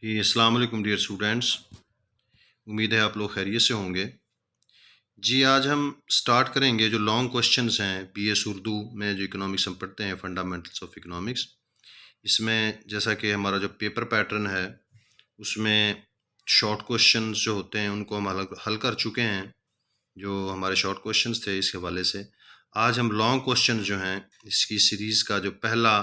जी अस्सलाम वालेकुम dear students. उम्मीद है आप लोग खैरियत से होंगे। जी आज हम स्टार्ट करेंगे जो लॉन्ग क्वेश्चंस हैं बीएस उर्दू में जो इकोनॉमिक्स हम पढ़ते हैं, फंडामेंटल्स ऑफ इकोनॉमिक्स। इसमें जैसा कि हमारा जो पेपर पैटर्न है उसमें शॉर्ट क्वेश्चंस जो होते हैं उनको हम हल हल कर चुके हैं। जो हमारे शॉर्ट क्वेश्चंस थे इस हवाले से आज हम लॉन्ग क्वेश्चन जो हैं इसकी सीरीज़ का जो पहला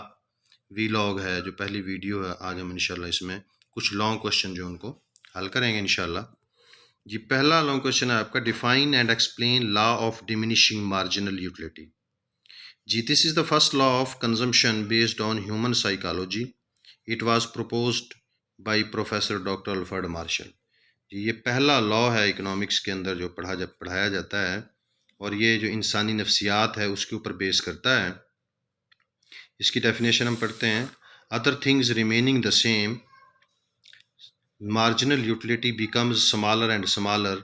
वीलॉग है, जो पहली वीडियो है, आज हम इंशाल्लाह इसमें कुछ लॉन्ग क्वेश्चन जो उनको हल करेंगे इंशाल्लाह। जी पहला लॉन्ग क्वेश्चन है आपका, define and explain law of diminishing marginal utility. जी this is the first law of consumption based on human psychology. It was proposed by professor doctor Alfred Marshall. जी ये पहला लॉ है इकोनॉमिक्स के अंदर जो पढ़ाया जाता है और ये जो इंसानी नफ्सियात है उसके ऊपर बेस करता है। इसकी डेफिनेशन हम पढ़ते हैं, other things remaining the same marginal utility becomes smaller and smaller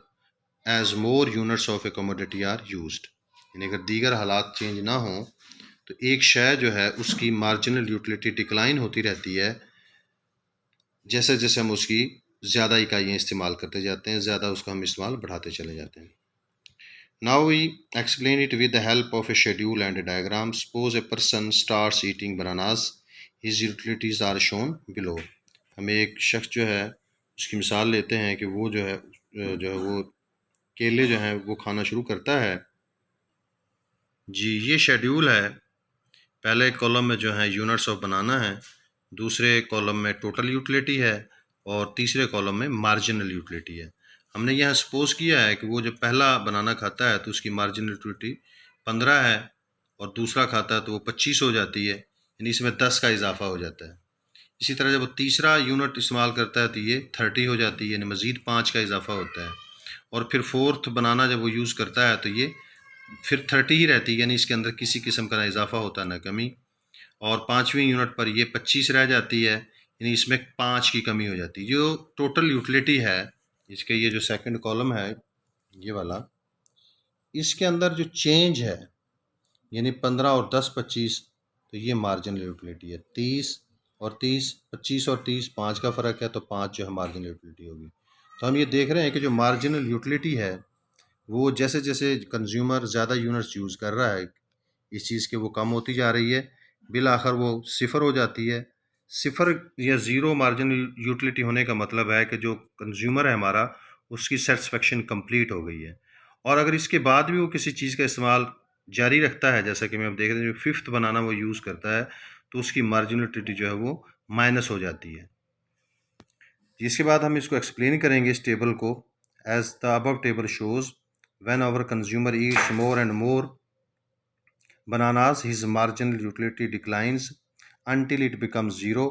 as more units of a commodity are used। यानी अगर दीगर हालात चेंज ना हो तो एक शय जो है उसकी मार्जिनल यूटिलिटी डिक्लाइन होती रहती है जैसे जैसे हम उसकी ज़्यादा इकाइयाँ इस्तेमाल करते जाते हैं, ज़्यादा उसका हम इस्तेमाल बढ़ाते चले जाते हैं। Now we explain it with the help of a schedule and a diagram. Suppose a person starts eating bananas. His utilities are shown below। हमें एक शख्स जो है उसकी मिसाल लेते हैं कि वो जो है वो केले जो हैं वो खाना शुरू करता है। जी ये शेड्यूल है। पहले कॉलम में जो है यूनिट्स ऑफ बनाना है, दूसरे कॉलम में टोटल यूटिलिटी है और तीसरे कॉलम में मार्जिनल यूटिलिटी है। हमने यहाँ सपोज किया है कि वो जब पहला बनाना खाता है तो उसकी मार्जिनल यूटिलिटी 15 है और दूसरा खाता है तो वो 25 हो जाती है, यानी इसमें 10 का इजाफा हो जाता है। इसी तरह जब वो तीसरा यूनिट इस्तेमाल करता है तो ये 30 हो जाती है, यानी मज़ीद 5 का इजाफा होता है। और फिर फोर्थ बनाना जब वो यूज़ करता है तो ये फिर 30 ही रहती है, यानी इसके अंदर किसी किस्म का ना इजाफा होता है ना कमी। और पाँचवीं यूनिट पर ये 25 रह जाती है, यानी इसमें 5 की कमी हो जाती है। जो टोटल यूटिलिटी है इसके, ये जो सेकंड कॉलम है ये वाला, इसके अंदर जो चेंज है यानी 15 और 10 25, तो ये मार्जिनल यूटिलिटी है। 30 और 30, 25 और 30 5 का फ़र्क है तो 5 जो है मार्जिनल यूटिलिटी होगी। तो हम ये देख रहे हैं कि जो मार्जिनल यूटिलिटी है वो जैसे जैसे कंज्यूमर ज़्यादा यूनिट्स यूज़ कर रहा है इस चीज़ के, वो कम होती जा रही है, बिल आखिर वो सिफर हो जाती है। सिफर या ज़ीरो मार्जिनल यूटिलिटी होने का मतलब है कि जो कंज्यूमर है हमारा उसकी सेटिस्फेक्शन कंप्लीट हो गई है। और अगर इसके बाद भी वो किसी चीज़ का इस्तेमाल जारी रखता है, जैसा कि मैं अब देख रहे हैं जो फिफ्थ बनाना वो यूज़ करता है, तो उसकी मार्जिनल यूटिलिटी जो है वो माइनस हो जाती है। इसके बाद हम इसको एक्सप्लेन करेंगे इस टेबल को। As the above table shows, when our consumer eats more and more bananas, his marginal utility declines until it becomes zero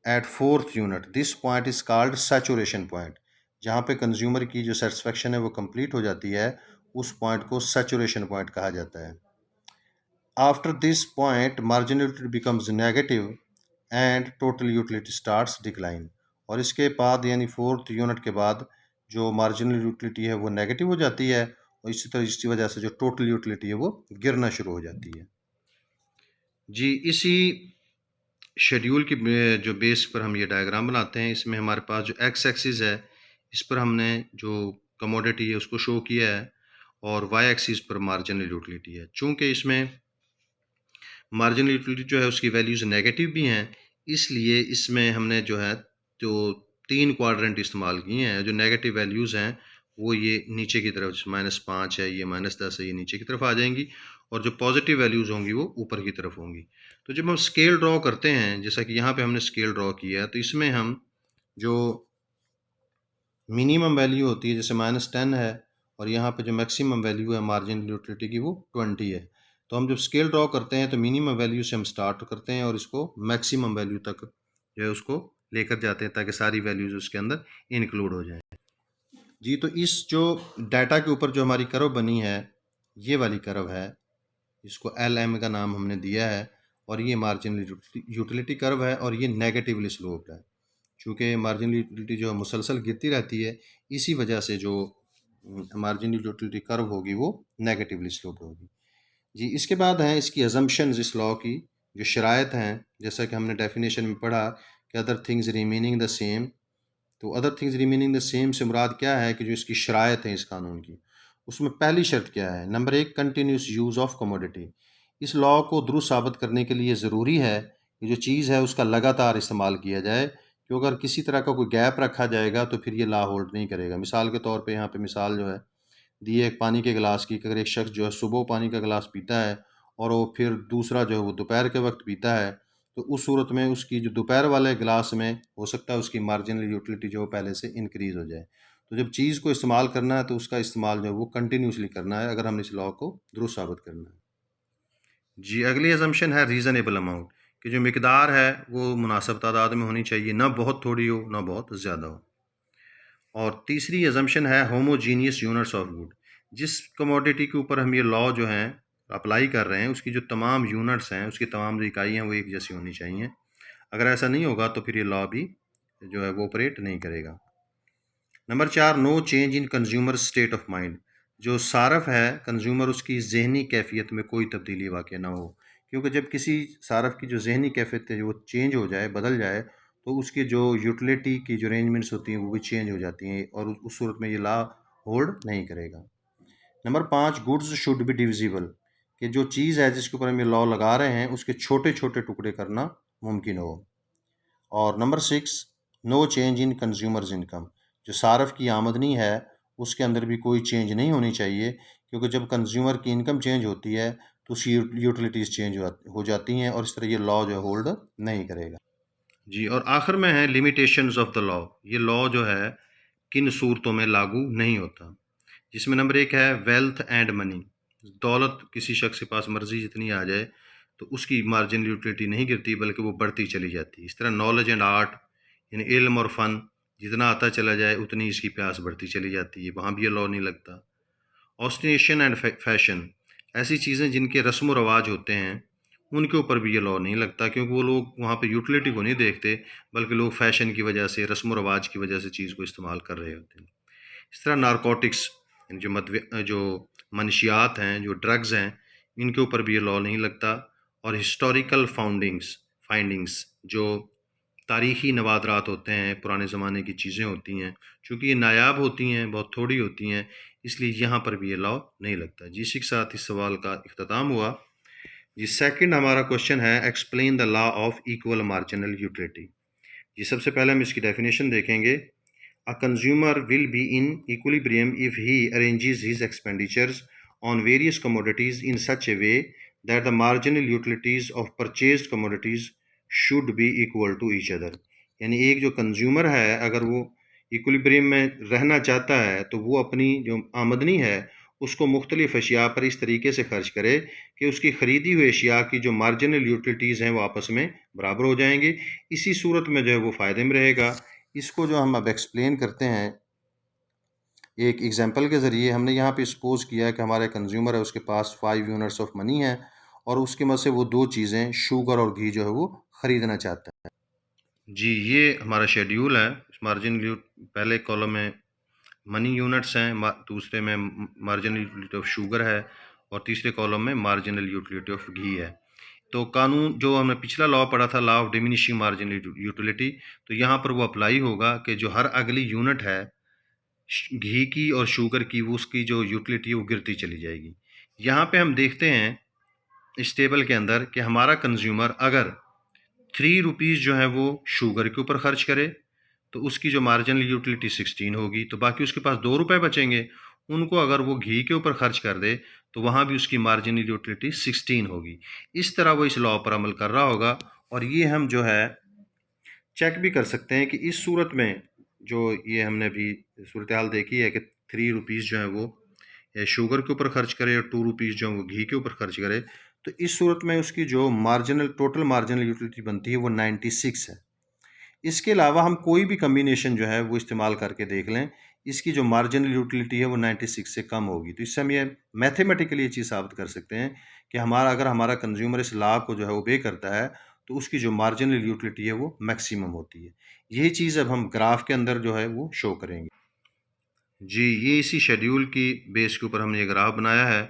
at fourth unit. This point is called saturation point। जहाँ पे consumer की जो satisfaction है वो complete हो जाती है, उस पॉइंट को सैचुरेशन पॉइंट कहा जाता है। After this point marginal utility becomes negative and total utility starts decline. और इसके बाद यानी फोर्थ यूनिट के बाद जो मार्जिनल यूटिलिटी है वो नेगेटिव हो जाती है और इसी तरह इसकी वजह से जो टोटल यूटिलिटी है वो गिरना शुरू हो जाती है। जी इसी शेड्यूल की जो बेस पर हम ये डायग्राम बनाते हैं। इसमें हमारे पास जो एक्स एक्सिस है इस पर हमने जो कमोडिटी है उसको शो किया है और वाई एक्सिस पर मार्जिनल यूटिलिटी है। चूँकि इसमें मार्जिनल यूटिलिटी जो है उसकी वैल्यूज़ नेगेटिव भी हैं, इसलिए इसमें हमने जो है जो 3 क्वाड्रेंट इस्तेमाल किए हैं। जो नेगेटिव वैल्यूज़ हैं वो ये नीचे की तरफ, -5 है, ये -10 है, ये नीचे की तरफ आ जाएंगी और जो पॉजिटिव वैल्यूज़ होंगी वो ऊपर की तरफ होंगी। तो जब हम स्केल ड्रॉ करते हैं, जैसा कि यहाँ पे हमने स्केल ड्रॉ किया है, तो इसमें हम जो मिनिमम वैल्यू होती है जैसे -10 है और यहाँ पे जो मैक्सिमम वैल्यू है मार्जिनल यूटिलिटी की वो 20 है। तो हम जब स्केल ड्रॉ करते हैं तो मिनिमम वैल्यू से हम स्टार्ट करते हैं और इसको मैक्सिमम वैल्यू तक जो है उसको लेकर जाते हैं ताकि सारी वैल्यूज़ उसके अंदर इंक्लूड हो जाएं। जी तो इस जो डाटा के ऊपर जो हमारी कर्व बनी है ये वाली कर्व है, इसको LM का नाम हमने दिया है और ये मार्जिनल यूटिलिटी कर्व है और ये नेगेटिवली स्लोप्ड है। चूँकि मार्जिनल यूटिलिटी जो है मुसलसल गिरती रहती है, इसी वजह से जो मार्जिनल यूटिलिटी कर्व होगी वो नेगेटिवली स्लोप्ड होगी। जी इसके बाद हैं इसकी अजम्पशंस इस लॉ की, जो शराइत हैं, जैसा कि हमने डेफिनेशन में पढ़ा कि other things remaining the same तो other things remaining the same से मुराद क्या है कि जो इसकी शराइत है इस कानून की, उसमें पहली शर्त क्या है? Number 1, continuous use of commodity. इस लॉ को दुरुस्त साबित करने के लिए ज़रूरी है कि जो चीज़ है उसका लगातार इस्तेमाल किया जाए, क्योंकि अगर किसी तरह का कोई गैप रखा जाएगा तो फिर ये लॉ होल्ड नहीं करेगा। मिसाल के तौर पे यहाँ पे मिसाल जो है दी है एक पानी के गिलास की, कि अगर एक शख्स जो है सुबह पानी का गिलास पीता है और वो फिर दूसरा जो है वो दोपहर के वक्त पीता है, तो उस सूरत में उसकी जो दोपहर वाले गिलास में हो सकता है उसकी मार्जिनल यूटिलिटी जो है पहले से इंक्रीज़ हो जाए। तो जब चीज़ को इस्तेमाल करना है तो उसका इस्तेमाल जो है वो कंटिन्यूसली करना है, अगर हमने इस लॉ को दुरुस्त साबित करना है। जी, अगली असम्पशन है रीज़नेबल अमाउंट, कि जो मिकदार है वो मुनासिब तादाद में होनी चाहिए, ना बहुत थोड़ी हो ना बहुत ज़्यादा हो। और तीसरी असम्पशन है होमोजीनियस यूनिट्स ऑफ गुड। जिस कमोडिटी के ऊपर हम ये लॉ जो है अप्लाई कर रहे हैं उसकी जो तमाम यूनिट्स हैं, उसकी तमाम जो इकाइयाँ वो एक जैसी होनी चाहिए। अगर ऐसा नहीं होगा तो फिर ये लॉ भी जो है वो ऑपरेट नहीं करेगा। Number 4, no change in consumer state of mind. जो सारफ है कंज्यूमर, उसकी जहनी कैफियत में कोई तब्दीली वाक़ ना हो, क्योंकि जब किसी सारफ की जो जहनी कैफियत है वो चेंज हो जाए, बदल जाए, तो उसकी जो यूटिलिटी की जो अरेंजमेंट्स होती हैं वो भी चेंज हो जाती हैं और उस सूरत में ये लॉ होल्ड नहीं करेगा। Number 5, goods should be divisible, कि जो चीज़ है जिसके ऊपर हम ये लॉ लगा रहे हैं उसके छोटे छोटे टुकड़े करना मुमकिन हो। और number 6, no change in consumer's income. जो सारफ की आमदनी है उसके अंदर भी कोई चेंज नहीं होनी चाहिए, क्योंकि जब कंज्यूमर की इनकम चेंज होती है तो उसकी यूटिलिटीज़ चेंज हो जाती हैं और इस तरह ये लॉ जो है होल्ड नहीं करेगा। जी, और आखिर में है लिमिटेशंस ऑफ द लॉ। ये लॉ जो है किन सूरतों में लागू नहीं होता, जिसमें नंबर 1 है वेल्थ एंड मनी। दौलत किसी शख्स के पास मर्जी जितनी आ जाए तो उसकी मार्जिनल यूटिलिटी नहीं गिरती बल्कि वो बढ़ती चली जाती है। इस तरह नॉलेज एंड आर्ट, यानी इल्म और फ़न, जितना आता चला जाए उतनी इसकी प्यास बढ़ती चली जाती है, वहाँ भी ये लॉ नहीं लगता। ऑस्टिनेशन एंड फैशन, ऐसी चीज़ें जिनके रस्म व रवाज होते हैं उनके ऊपर भी ये लॉ नहीं लगता, क्योंकि वो लोग वहाँ पे यूटिलिटी को नहीं देखते बल्कि लोग फैशन की वजह से, रस्म व रवाज की वजह से चीज़ को इस्तेमाल कर रहे होते हैं। इस तरह नारकोटिक्स, जो मनशियात हैं, जो ड्रग्स हैं, इनके ऊपर भी ये लॉ नहीं लगता। और हिस्टोरिकल फाइंडिंग्स, जो तारीखी नवादरात होते हैं, पुराने ज़माने की चीज़ें होती हैं, चूँकि ये नायाब होती हैं, बहुत थोड़ी होती हैं, इसलिए यहाँ पर भी ये लॉ नहीं लगता। जी, इसी के साथ इस सवाल का इख्तिताम हुआ। जी, सेकंड हमारा क्वेश्चन है explain the law of equal marginal utility. जी, सबसे पहले हम इसकी डेफिनेशन देखेंगे। A consumer will be in equilibrium if he arranges his expenditures on various commodities in such a way that the marginal utilities of purchased commodities should be equal to each other। यानी एक जो consumer है अगर वो equilibrium में रहना चाहता है तो वो अपनी जो आमदनी है उसको मुख्तलिफ अशिया पर इस तरीके से खर्च करे कि उसकी ख़रीदी हुई अशिया की जो मार्जिनल यूटिलिटीज़ हैं वो आपस में बराबर हो जाएंगी। इसी सूरत में जो है वो फ़ायदे में रहेगा। इसको जो हम अब एक्सप्लेन करते हैं एक एग्जांपल के ज़रिए। हमने यहाँ पे सपोज़ किया है कि हमारे कंज्यूमर है, उसके पास 5 यूनिट्स ऑफ मनी है और उसकी मदद से वो दो चीज़ें शुगर और घी जो है वो ख़रीदना चाहता है। जी, ये हमारा शेड्यूल है। मार्जिन पहले कॉलम में मनी यूनिट्स हैं, दूसरे में मार्जिनल यूटिलिटी ऑफ शुगर है और तीसरे कॉलम में मार्जिनल यूटिलिटी ऑफ घी है। तो कानून जो हमने पिछला लॉ पढ़ा था, law of diminishing marginal utility, तो यहाँ पर वो अप्लाई होगा कि जो हर अगली यूनिट है घी की और शुगर की, वो उसकी जो यूटिलिटी है वो गिरती चली जाएगी। यहाँ पे हम देखते हैं इस टेबल के अंदर कि हमारा कंज्यूमर अगर 3 रुपीज़ जो है वो शुगर के ऊपर खर्च करे तो उसकी जो मार्जिनल यूटिलिटी 16 होगी, तो बाकी उसके पास 2 रुपए बचेंगे। उनको अगर वो घी के ऊपर खर्च कर दे तो वहाँ भी उसकी मार्जिनल यूटिलिटी 16 होगी। इस तरह वो इस लॉ पर अमल कर रहा होगा और ये हम जो है चेक भी कर सकते हैं कि इस सूरत में जो ये हमने अभी सूरत हाल देखी है कि 3 रुपीज़ जो है वो शुगर के ऊपर खर्च करे और 2 रुपीज़ जो है वो घी के ऊपर खर्च करे, तो इस सूरत में उसकी जो टोटल मार्जिनल यूटिलिटी बनती है वो 96 है। इसके अलावा हम कोई भी कम्बिनेशन जो है वो इस्तेमाल करके देख लें, इसकी जो मार्जिनल यूटिलिटी है वो 96 से कम होगी। तो इससे हम ये मैथमेटिकली ये चीज़ साबित कर सकते हैं कि अगर हमारा कंज्यूमर इस लॉ को जो है ओबे करता है तो उसकी जो मार्जिनल यूटिलिटी है वो मैक्सिमम होती है। यही चीज़ अब हम ग्राफ के अंदर जो है वो शो करेंगे। जी, ये इसी शेड्यूल की बेस के ऊपर हमने ये ग्राफ बनाया है।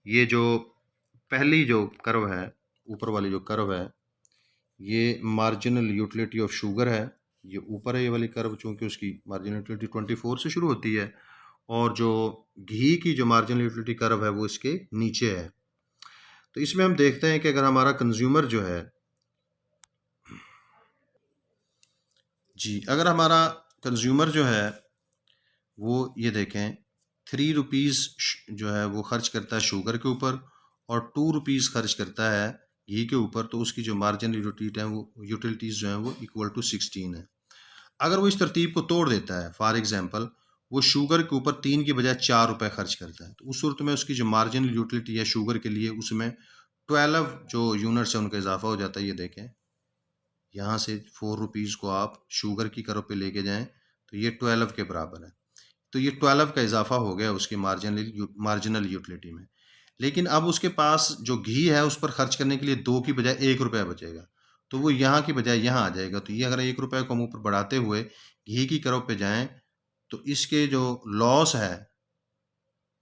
ये जो पहली जो कर्व है, ऊपर वाली जो कर्व है, ये मार्जिनल यूटिलिटी ऑफ शुगर है ये ऊपर है ये वाली कर्व, चूँकि उसकी मार्जिनल यूटिलिटी 24 से शुरू होती है, और जो घी की जो मार्जिनल यूटिलिटी कर्व है वो इसके नीचे है। तो इसमें हम देखते हैं कि अगर हमारा कंज्यूमर जो है जी, अगर हमारा कंज्यूमर जो है वो ये देखें 3 रुपीज़ जो है वो खर्च करता है शुगर के ऊपर और 2 रुपीज़ खर्च करता है घी के ऊपर, तो उसकी जो मार्जिनल यूटिलिटीज़ जो हैं वो इक्वल टू 16 है। अगर वो इस तरतीब को तोड़ देता है, फॉर एग्जांपल वो शुगर के ऊपर 3 की बजाय 4 रुपए खर्च करता है, तो उस सूरत में उसकी जो मार्जिनल यूटिलिटी है शुगर के लिए उसमें 12 जो यूनिट्स है उनका इजाफा हो जाता है। ये देखें, यहाँ से 4 रुपीज़ को आप शुगर की कर्व पे लेके जाएं तो ये 12 के बराबर है। तो ये 12 का इजाफा हो गया उसकी मार्जिनल यूटिलिटी में। लेकिन अब उसके पास जो घी है उस पर खर्च करने के लिए 2 की बजाय 1 रुपया बचेगा। तो वो यहाँ की बजाय यहाँ आ जाएगा। तो ये अगर 1 रुपये को हम ऊपर बढ़ाते हुए घी की कर्व पे जाएँ, तो इसके जो लॉस है,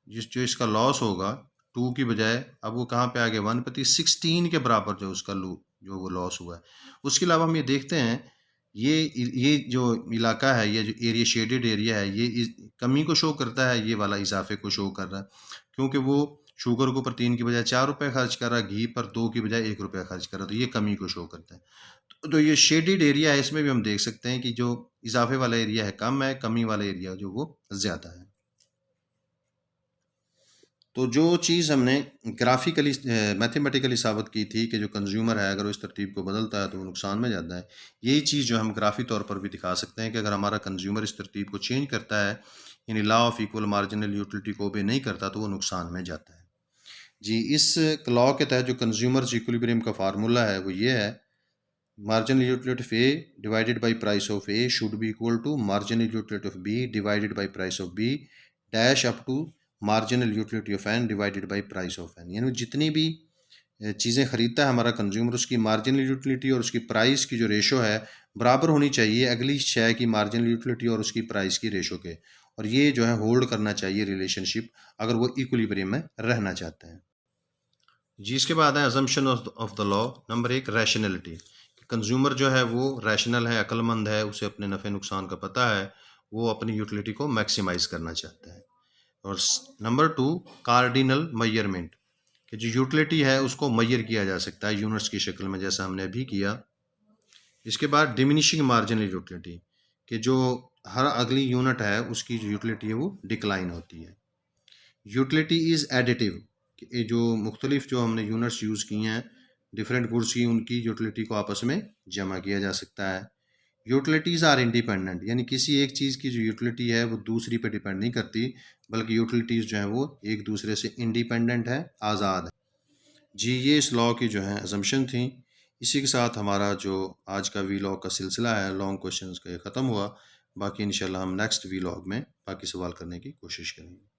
जो इसका लॉस होगा 2 की बजाय अब वो कहाँ पे आ गया 1 प्रति 16 के बराबर जो उसका जो वो लॉस हुआ है। उसके अलावा हम ये देखते हैं, ये जो इलाका है, ये जो एरिया शेडेड एरिया है, ये कमी को शो करता है, ये वाला इजाफे को शो कर रहा है, क्योंकि वो शुगर के ऊपर 3 की बजाय 4 रुपये खर्च कर रहा है, घी पर 2 की बजाय 1 रुपया खर्च कर रहा है, तो ये कमी को शो करता है। तो ये शेडेड एरिया है, इसमें भी हम देख सकते हैं कि जो इजाफे वाला एरिया है कम है, कमी वाला एरिया जो वो ज़्यादा है। तो जो चीज़ हमने ग्राफिकली मैथमेटिकली साबित की थी कि जो कंज्यूमर है अगर वो इस तरतीब को बदलता है तो वो नुकसान में जाता है, यही चीज़ जो हम ग्राफी तौर पर भी दिखा सकते हैं कि अगर हमारा कंज्यूमर इस तरतीब को चेंज करता है, यानी law of equal marginal utility को ओबे नहीं करता, तो वो नुकसान में जाता है। जी, इस लॉ के तहत जो कंज्यूमर्स इक्विलिब्रियम का फार्मूला है वो ये है, marginal utility of A divided by price of A should be equal to marginal utility of B divided by price of B dash up to marginal utility of N divided by price of N. यानी जितनी भी चीज़ें खरीदता है हमारा consumer, उसकी marginal utility और उसकी प्राइस की जो रेशो है बराबर होनी चाहिए अगली शय की मार्जिनल यूटिलिटी और उसकी प्राइस की रेशो के, और ये जो है होल्ड करना चाहिए रिलेशनशिप अगर वो इक्विलिब्रियम में रहना चाहते हैं। जी, इसके बाद है assumption of the law. Number 1, rationality. Consumer जो है वो रैशनल है, अक्लमंद है, उसे अपने नफ़े नुकसान का पता है, वो अपनी यूटिलिटी को मैक्सिमाइज़ करना चाहता है। और नंबर 2, कार्डिनल मेजरमेंट, कि जो यूटिलिटी है उसको मेजर किया जा सकता है यूनिट्स की शक्ल में, जैसा हमने अभी किया। इसके बाद डिमिनिशिंग मार्जिनल यूटिलिटी, कि जो हर अगली यूनिट है उसकी जो यूटिलिटी है वो डिक्लाइन होती है। यूटिलिटी इज़ एडिटिव, कि ये जो मुख्तलिफ जो हमने यूनिट्स यूज़ की हैं डिफरेंट गुड्स की, उनकी यूटिलिटी को आपस में जमा किया जा सकता है। यूटिलिटीज़ आर इंडिपेंडेंट, यानी किसी एक चीज़ की जो यूटिलिटी है वो दूसरी पे डिपेंड नहीं करती, बल्कि यूटिलिटीज़ जो हैं वो एक दूसरे से इंडिपेंडेंट है, आज़ाद है। जी, ये इस लॉ की जो है असम्पशन थी। इसी के साथ हमारा जो आज का वी लॉग का सिलसिला है लॉन्ग क्वेश्चंस का, ये ख़त्म हुआ। बाकी इंशाल्लाह हम नेक्स्ट वी लॉग में बाकी सवाल करने की कोशिश करेंगे।